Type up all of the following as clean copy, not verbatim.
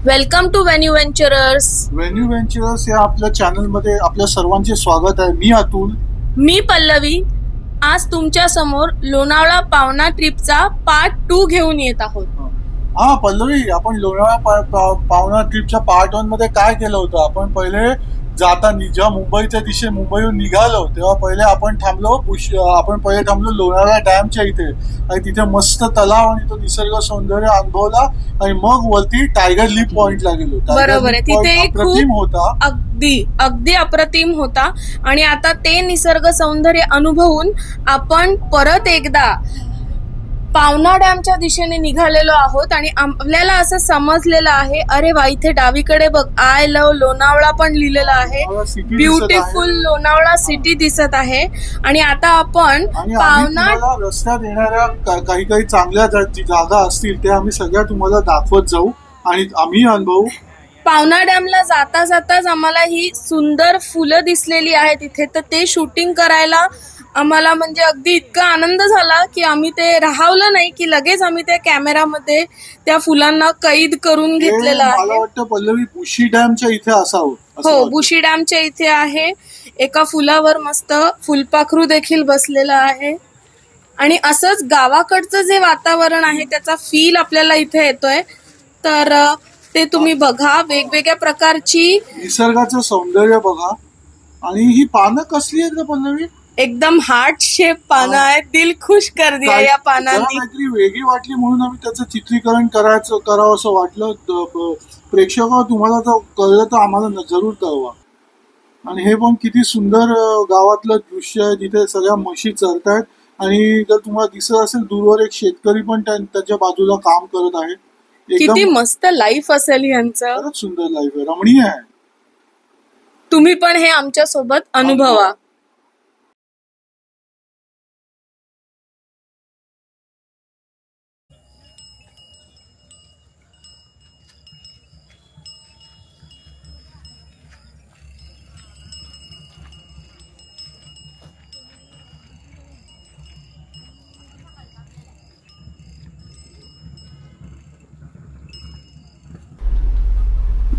Welcome to venue venturers. Venue venturers या आपल्या channel मध्ये आपल्या सर्वांचे स्वागत आहे. मी अतुल. मी पल्लवी. आज तुमच्या समोर लोणावळा पावना ट्रिपचा पार्ट 2 घेऊन येत आहोत. हा पल्लवी, आपण लोणावळा पावना ट्रिपच्या पार्ट 1 मध्ये काय केलं होतं? आपण पहिले जेव्हा मुंबईच्या दिशेने मुंबईहून निघालो तेव्हा आपण पहिले थांबलो लोणावळा डॅमच्या इथे आणि तिथे मस्त तलाव आणि तो निसर्ग सौंदर्य अनुभवला आणि मग वरती टायगर लिप पॉइंटला गेलो. बरोबर आहे, तिथे अप्रतिम होता. अगदी अप्रतिम होता. आणि आता ते निसर्ग सौंदर्य अनुभवून आपण परत एकदा पावना डॅमच्या दिशेने निघालेलो आहोत आणि आपल्याला असं समजलेलं आहे, अरे वा, इथे डावीकडे बघ, आय लव्ह लोणावळा पण लिहिलेलं आहे. ब्युटिफुल लोणावळा सिटी दिसत आहे. आणि आता आपण पावना रस्त्यात येणाऱ्या काही चांगल्या जागा असतील ते आम्ही सगळ्या तुम्हाला दाखवत जाऊ आणि आम्ही अनुभवू. पावना डॅमला जाता जाताच आम्हाला ही सुंदर फुलं दिसलेली आहेत इथे, तर ते शूटिंग करायला आम्हाला म्हणजे अगदी इतका आनंद झाला की आम्ही ते राहवलं नाही की लगेच आम्ही त्या कॅमेरामध्ये त्या फुलांना कैद करून घेतलेलं आहे. मला वाटतं पल्लवी बुशी डॅमच्या इथे असावं. हो, बुशी डॅमच्या इथे आहे. एका फुलावर मस्त फुलपाखरू देखील बसलेला आहे आणि असंच गावाकडचं जे वातावरण आहे त्याचा फील आपल्याला इथे येतोय. तर ते तुम्ही बघा, वेगवेगळ्या प्रकारची निसर्गाचं सौंदर्य बघा. आणि ही पानं कसली आहेत का पल्लवी? एकदम हार्ट शेप पानं आहेत. दिल खुश कर दिया या पानांनी. काहीतरी वेगळी वाटली म्हणून आम्ही त्याचं चित्रीकरण करावं असं वाटलं. प्रेक्षक तुम्हाला तर कळलं तर आम्हाला जरूर कळवा. आणि हे पण किती सुंदर गावातलं दृश्य आहे जिथे सगळ्या म्हशी चरतायत आणि जर तुम्हाला दिसत असेल दूरवर एक शेतकरी पण त्याच्या बाजूला काम करत आहे. किती मस्त लाईफ असेल यांचं. खरंच सुंदर लाईफ आहे, रमणीय आहे. तुम्ही पण हे आमच्या सोबत अनुभवा.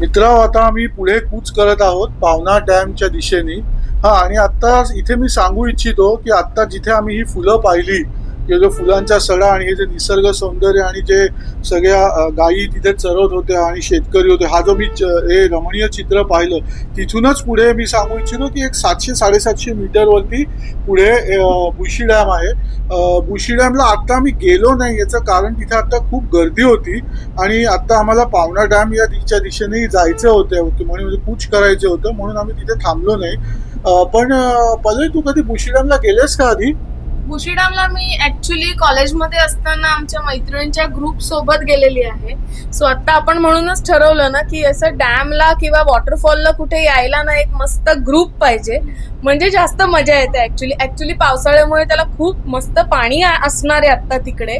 मित्रांनो, आता आम्ही पुढे कूच करत आहोत पावना डॅमच्या दिशेने. आणि आता इथे मी सांगू इच्छितो की आता जिथे आम्ही ही फुलं पाहिली, जो फुलांचा सडा आणि हे जे निसर्ग सौंदर्य आणि जे सगळ्या गायी तिथे चरत होत्या आणि शेतकरी होते, हा जो मी हे रमणीय चित्र पाहिलं, तिथूनच पुढे मी सांगू इच्छितो की एक 700-750 मीटरवरती पुढे बुशी डॅम आहे. बुशी डॅमला आता आम्ही गेलो नाही, याचं कारण तिथे आता खूप गर्दी होती आणि आता आम्हाला पावना डॅम या दिशेने जायचं होतं, म्हणजे कूच करायचं होतं, म्हणून आम्ही तिथे थांबलो नाही. पण पहिले तू कधी बुशी डॅमला गेलेस का आधी? बुशी डॅमला मी ऍक्च्युली कॉलेजमध्ये असताना आमच्या मैत्रिणींच्या ग्रुप सोबत गेलेली आहे. सो आता आपण म्हणूनच ठरवलं ना की असं डॅमला किंवा वॉटरफॉलला कुठे यायला ना एक मस्त ग्रुप पाहिजे, म्हणजे जास्त मजा येते. ऍक्च्युली पावसाळ्यामुळे त्याला खूप मस्त पाणी असणार आहे आता तिकडे.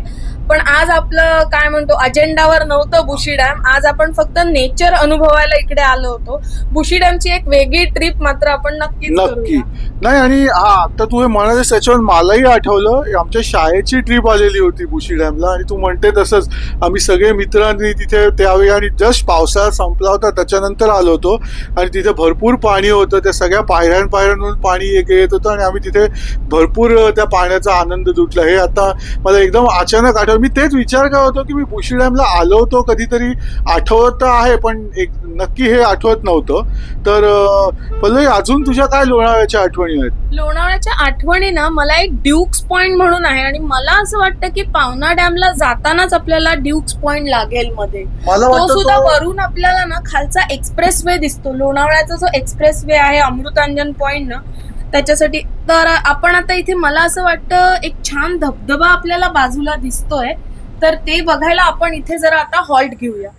पण आज आपलं काय म्हणतो अजेंडावर नव्हतं बुशी डॅम. आज आपण फक्त नेचर अनुभवायला इकडे आलो होतो. बुशी डॅमची एक वेगळी ट्रिप मात्र आपण नक्की नाही. आणि आता तू हे म्हणालीस त्याच्यावर मलाही आठवलं, आमच्या शाळेची ट्रिप आलेली होती बुशी डॅमला आणि तू म्हणते तसंच आम्ही सगळे मित्रांनी तिथे त्यावेळी आणि जस्ट पावसाळा संपला होता त्याच्यानंतर आलो होतो आणि तिथे भरपूर पाणी होतं. त्या सगळ्या पायऱ्यांवरून पाणी येत होतं आणि आम्ही तिथे भरपूर त्या पाण्याचा आनंद लुटला. हे आता मला एकदम अचानक आठवलं. मी तेच विचार करत होतो की मी बुशी डॅमला आलो होतो कधीतरी, आठवत आहे पण एक नक्की हे आठवत नव्हतं. तर पल्लवी, अजून तुझ्या काय लोणावळ्याच्या आठवणी आहेत? लोणावळ्याच्या आठवणी ना, मला एक ड्यूक्स पॉइंट म्हणून आहे आणि मला असं वाटतं की पावना डॅमला जातानाच आपल्याला ड्यूक्स पॉइंट लागेल मध्ये. तो सुद्धा वरून आपल्याला ना खालचा एक्सप्रेस वे दिसतो. लोणावळ्याचा जो एक्सप्रेस वे आहे अमृतांजन पॉइंट ना, त्याच्यासाठी. तर आपण आता इथे मला असं वाटतं एक छान धबधबा आपल्याला बाजूला दिसतोय, तर ते बघायला आपण इथे जरा आता हॉल्ट घेऊया.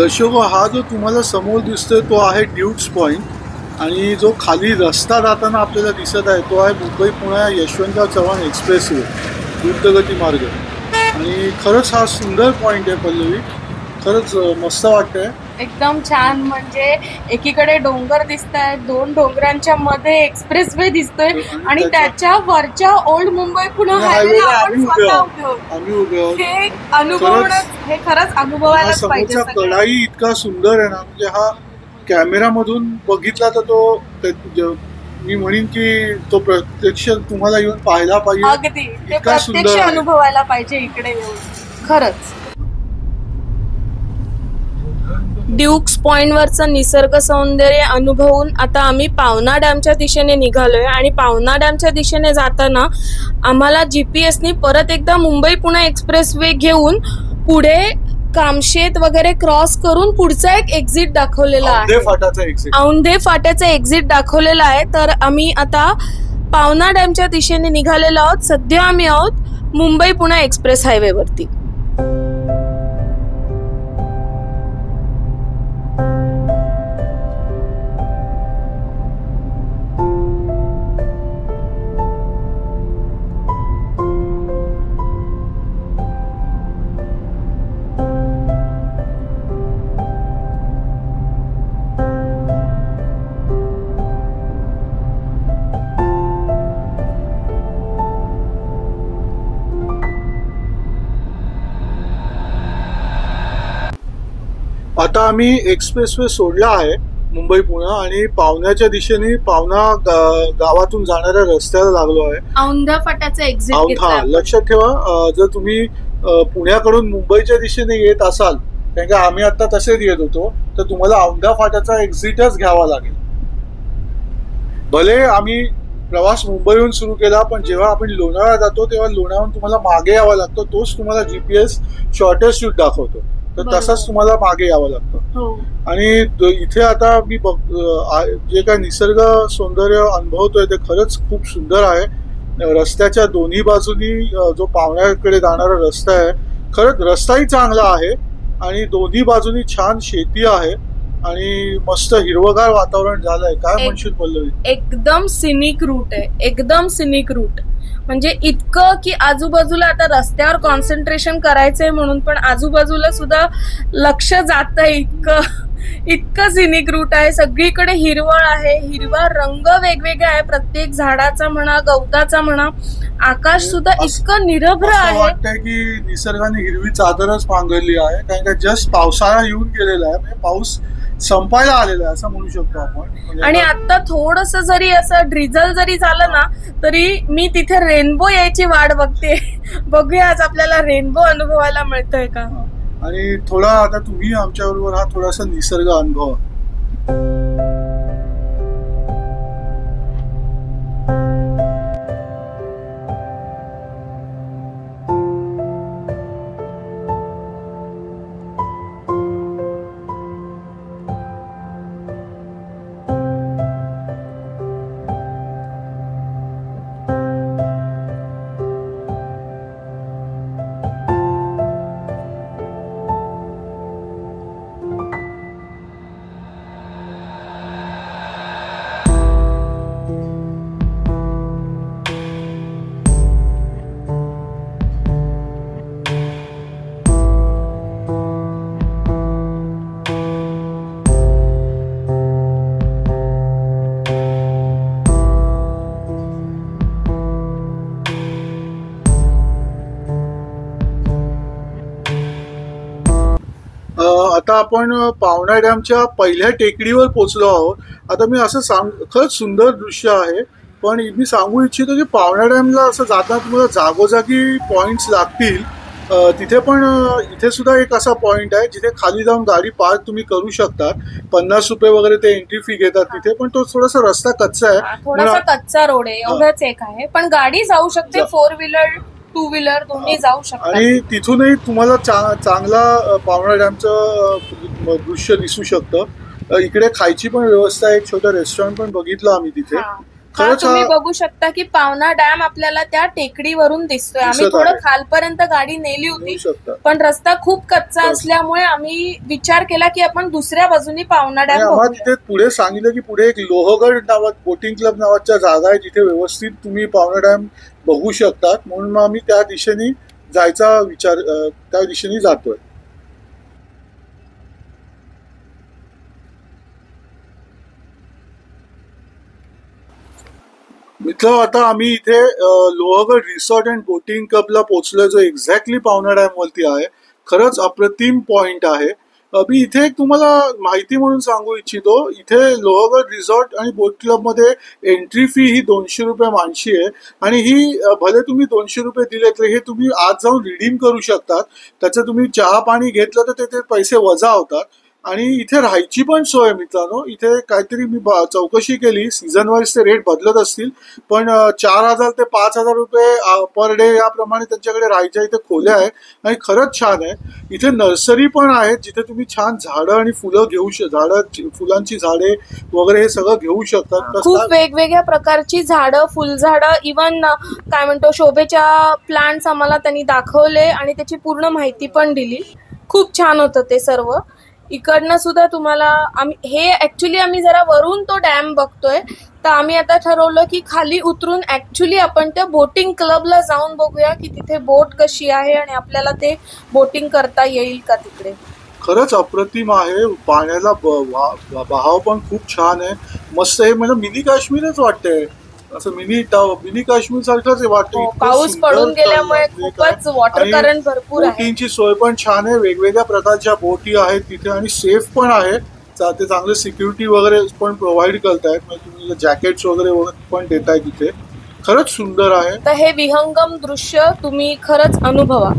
दर्शको, हा जो तुम्हाला समोर दिसतोय तो आहे ड्यूक्स पॉइंट आणि जो खाली रस्ता जाताना आपल्याला दिसत आहे तो आहे मुंबई पुणे यशवंतराव चव्हाण एक्सप्रेसवे द्रुतगती मार्ग. आणि खरंच हा सुंदर पॉइंट आहे पल्लवी, खरंच मस्त वाटतंय. एकदम छान. म्हणजे एकीकडे डोंगर दिसत आहेत, 2 डोंगरांच्या मध्ये एक्सप्रेसवे दिसतोय आणि त्याच्या वरच्या ओल्ड मुंबई पुणे हायवेला आपण स्वतः उभे आहोत. हे अनुभवणं, हे खरंच अनुभवायलाच पाहिजे. कढाई इतका सुंदर आहे ना, म्हणजे हा कॅमेरा मधून बघितला तर तो मी म्हणेन की तो प्रत्यक्ष तुम्हाला येऊन पाहायला पाहिजे. अगदी, ते प्रत्यक्ष अनुभवायला पाहिजे इकडे येऊन. खरंच ड्यूक्स पॉइंट वरचं निसर्ग सौंदर्य अनुभवून आता आम्ही पावना डॅमच्या दिशेने निघालोय. आणि पावना डॅमच्या दिशेने जाताना आम्हाला जीपीएसनी परत एकदा मुंबई पुणे एक्सप्रेसवे घेऊन पुढे कामशेत वगैरे क्रॉस करून पुढचा एक एक्झिट दाखवलेला आहे, औंधे फाट्याचा एक्झिट दाखवलेला आहे. तर आम्ही आता पावना डॅमच्या दिशेने निघालेलो आहोत. सध्या आम्ही आहोत मुंबई पुणे एक्सप्रेस हायवे वरती. आता आम्ही एक्सप्रेसवे सोडला आहे मुंबई पुणे आणि पावण्याच्या दिशेने पावना गावातून जाणाऱ्या रस्त्याला लागलो आहे. औंधा फाट्याचा एक्झिट. लक्षात ठेवा, जर तुम्ही पुण्याकडून मुंबईच्या दिशेने येत असाल, कारण की आम्ही आता तसेच येत होतो, तर तुम्हाला औंधा फाट्याचा एक्झिटच घ्यावा लागेल. भले आम्ही प्रवास मुंबईहून सुरू केला, पण जेव्हा आपण लोणावळा जातो तेव्हा लोणावळ्याहून तुम्हाला मागे यावा लागतो. तोच तुम्हाला जीपीएस शॉर्टेस्ट रूट दाखवतो, तर तसंच तुम्हाला मागे यावं लागतं. आणि इथे आता मी जे काय निसर्ग सौंदर्य अनुभवतोय ते खरंच खूप सुंदर आहे. रस्त्याच्या दोन्ही बाजूनी जो पावण्याकडे जाणारा रस्ता आहे, खरंच रस्ताही चांगला आहे आणि दोन्ही बाजूनी छान शेती आहे आणि मस्त हिरवगार वातावरण झालंय. काय म्हणशील पल्लवी? एकदम सिनिक रूट आहे, एकदम सिनिक रूट. म्हणजे इतकं की आजूबाजूला आता रस्त्यावर कॉन्सन्ट्रेशन करायचंय म्हणून पण आजूबाजूला सुद्धा लक्ष जातंय. इतकं सिनिक रूट आहे. सगळीकडे हिरवळ आहे, हिरवा रंग वेगवेगळा आहे, प्रत्येक झाडाचा म्हणा, गवताचा म्हणा. आकाश सुद्धा इतकं निरभ्र आहे. वाटतंय की निसर्गाने हिरवी चादरच पांघरली आहे, कारण का जस्ट पावसाळा येऊन गेलेला आहे, म्हणजे पाऊस संपायला आलेला आहे असं म्हणू शकतो आपण. आणि आता थोडस जरी असं ड्रिझल जरी झालं ना, तरी मी तिथे रेनबो यायची वाट बघते. बघूया आज आपल्याला रेनबो अनुभवायला मिळतोय का. आणि थोडा आता तुम्ही आमच्या बरोबर हा थोडासा निसर्ग अनुभव. आता आपण पावना डॅमच्या पहिल्या टेकडीवर पोहोचलो आहोत. आता मी असं खरंच सुंदर दृश्य आहे, पण मी सांगू इच्छितो की पावना डॅमला असं जाताना तुम्हाला जागोजागी पॉइंट्स लागतील. तिथे पण इथे सुद्धा एक असा पॉइंट आहे जिथे खाली जाऊन गाडी पार्क तुम्ही करू शकता. 50 रुपये वगैरे ते एंट्री फी घेतात तिथे, पण तो थोडासा रस्ता कच्चा आहे, थोडासा कच्चा रोड आहे, एवढंच एक आहे. पण गाडी जाऊ शकते, 4 व्हीलर 2 व्हीलर दोन्ही जाऊ शकतात. आणि तिथूनही तुम्हाला चांगला पावना डॅमचं दृश्य दिसू शकतं. इकडे खायची पण व्यवस्था आहे, एक छोटं रेस्टॉरंट पण बघितलं आम्ही तिथे. हा खरंच तुम्ही बघू शकता की पावना डॅम आपल्याला त्या टेकडीवरून दिसतोय. आम्ही दिसत थोडं आहे. खालपर्यंत गाडी नेली नेऊ होती, शकता. पण रस्ता खूप कच्चा बस. असल्यामुळे आम्ही विचार केला की आपण दुसऱ्या बाजूनी पावना आणि डॅम आम्हाला बघूया. तिथे पुढे सांगितलं की पुढे एक लोहगड नावात बोटिंग क्लब नावाच्या जागा आहे जिथे व्यवस्थित तुम्ही पावना डॅम बघू शकतात, म्हणून मग आम्ही त्या दिशेने जायचा विचार त्या दिशेने जातोय. मित्र, आता आम्ही इथे लोहगड रिसॉर्ट अँड बोटिंग क्लबला पोहोचलोय, जो एक्झॅक्टली पावना डॅम वरती आहे. खरंच अप्रतिम पॉइंट आहे. मी इथे एक तुम्हाला माहिती म्हणून सांगू इच्छितो, इथे लोहगड रिसॉर्ट आणि बोट क्लब मध्ये एंट्री फी ही 200 रुपये माणशी आहे. आणि ही भले तुम्ही 200 रुपये दिले तर हे तुम्ही आज जाऊन रिडीम करू शकतात. त्याचं तुम्ही चहा पाणी घेतलं तर ते पैसे वजा होतात. आणि इथे राहायची पण सोय आहे मित्रांनो. इथे काहीतरी मी चौकशी केली, सीझन वाईज ते रेट बदलत असतील, पण 4,000 ते 5,000 रुपये पर डे याप्रमाणे त्यांच्याकडे राहायच्या इथे खोल्या आहे. आणि खरंच छान आहे. इथे नर्सरी पण आहेत जिथे तुम्ही छान झाडं आणि फुलं घेऊ फुलांची झाडे वगैरे हे सगळं घेऊ शकतात. खूप वेगवेगळ्या प्रकारची झाडं, फुलझाडं, इवन काय म्हणतो शोभेच्या प्लांट्स आम्हाला त्यांनी दाखवले आणि त्याची पूर्ण माहिती पण दिली. खूप छान होतं ते सर्व. इकडनं सुद्धा तुम्हाला आम्ही जरा वरून तो डॅम बघतोय, तर आम्ही आता ठरवलं की खाली उतरून ऍक्च्युली आपण त्या बोटिंग क्लबला जाऊन बघूया की तिथे बोट कशी आहे आणि आपल्याला ते बोटिंग करता येईल का तिकडे. खरंच अप्रतिम आहे. पाण्याला बहाव पण खूप छान आहे. मस्त आहे. म्हणजे मिनी काश्मीरच वाटतंय, असं मिनी काश्मीर सारखंच वाटतं. पाऊस पडून गेल्यामुळे खूपच वॉटर करंट भरपूर आहे. बोटिंगची सोय पण छान आहे. वेगवेगळ्या प्रकारच्या बोटी आहेत तिथे आणि सेफ पण आहे. ते चांगले सिक्युरिटी वगैरे पण प्रोव्हाइड करतायत. म्हणजे तुम्ही जॅकेट्स वगैरे पण देताय तिथे. खरंच सुंदर आहे. तर हे विहंगम दृश्य तुम्ही खरंच अनुभवा.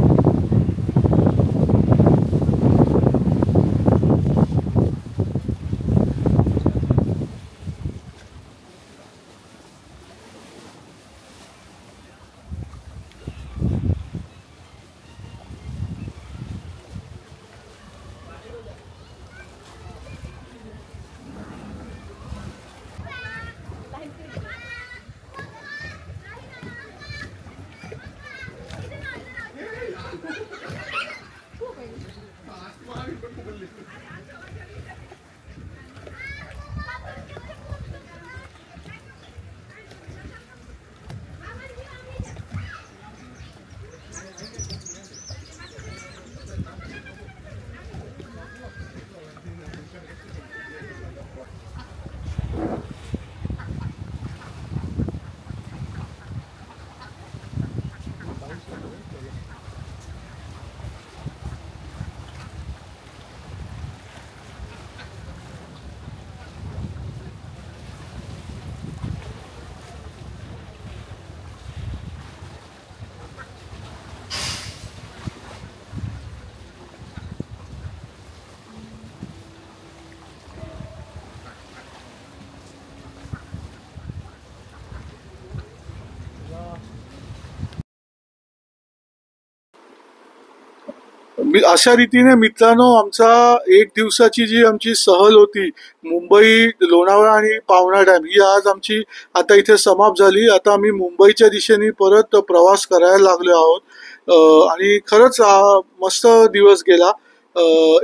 अशा रीतीने मित्रांनो आमचा एक दिवसाची जी आमची सहल होती मुंबई, लोणावळा आणि पावना डॅम ही आज आमची आता इथे समाप्त झाली. आता आम्ही मुंबईच्या दिशेने परत प्रवास करायला लागलो आहोत. आणि खरंच मस्त दिवस गेला.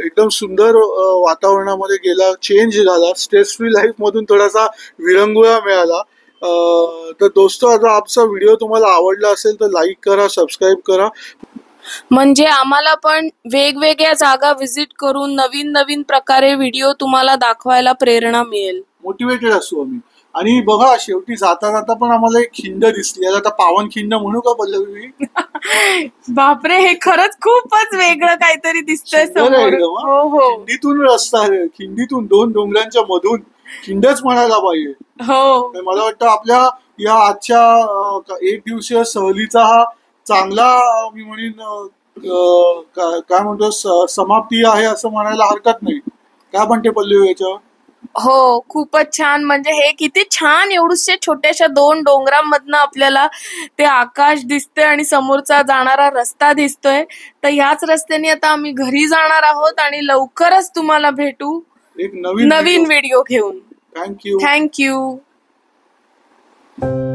एकदम सुंदर वातावरणामध्ये गेला. चेंज झाला. स्ट्रेस फ्री लाईफ मधून थोडासा विरंगुळा मिळाला. तर दोस्तो, आता आमचा व्हिडिओ तुम्हाला आवडला असेल तर लाईक करा, सबस्क्राईब करा. म्हणजे आम्हाला पण वेगवेगळ्या जागा व्हिजिट करून नवीन नवीन प्रकारे व्हिडिओ तुम्हाला दाखवायला प्रेरणा मिळेल. मोटिवेटेड असू आम्ही. आणि बघा, शेवटी जाता जाता पण आम्हाला एक खिंड दिसली. आता पावन खिंड म्हणू का पल्लवी? बापरे, हे खरंच खूपच वेगळं काहीतरी दिसतंय समोर. हो हो, खिंडीतून रस्ता आहे. खिंडीतून 2 डोंगरांच्या मधून खिंडच म्हणायला पाहिजे. हो, मला वाटतं आपल्या या आजच्या एक दिवसीय सहलीचा हा चांगला मी म्हणेन काय म्हणतो समाप्ती आहे असं म्हणायला हरकत नाही. काय म्हणते पल्लवी याच्यावर? हो, खूपच छान. म्हणजे हे किती छान, एवढूशे छोट्याशा 2 डोंगरांमधनं आपल्याला ते आकाश दिसतंय आणि समोरचा जाणारा रस्ता दिसतोय. तर ह्याच रस्त्याने आता आम्ही घरी जाणार आहोत आणि लवकरच तुम्हाला भेटू एक नवीन व्हिडिओ घेऊन. थँक्यू. थँक्यू. आहे.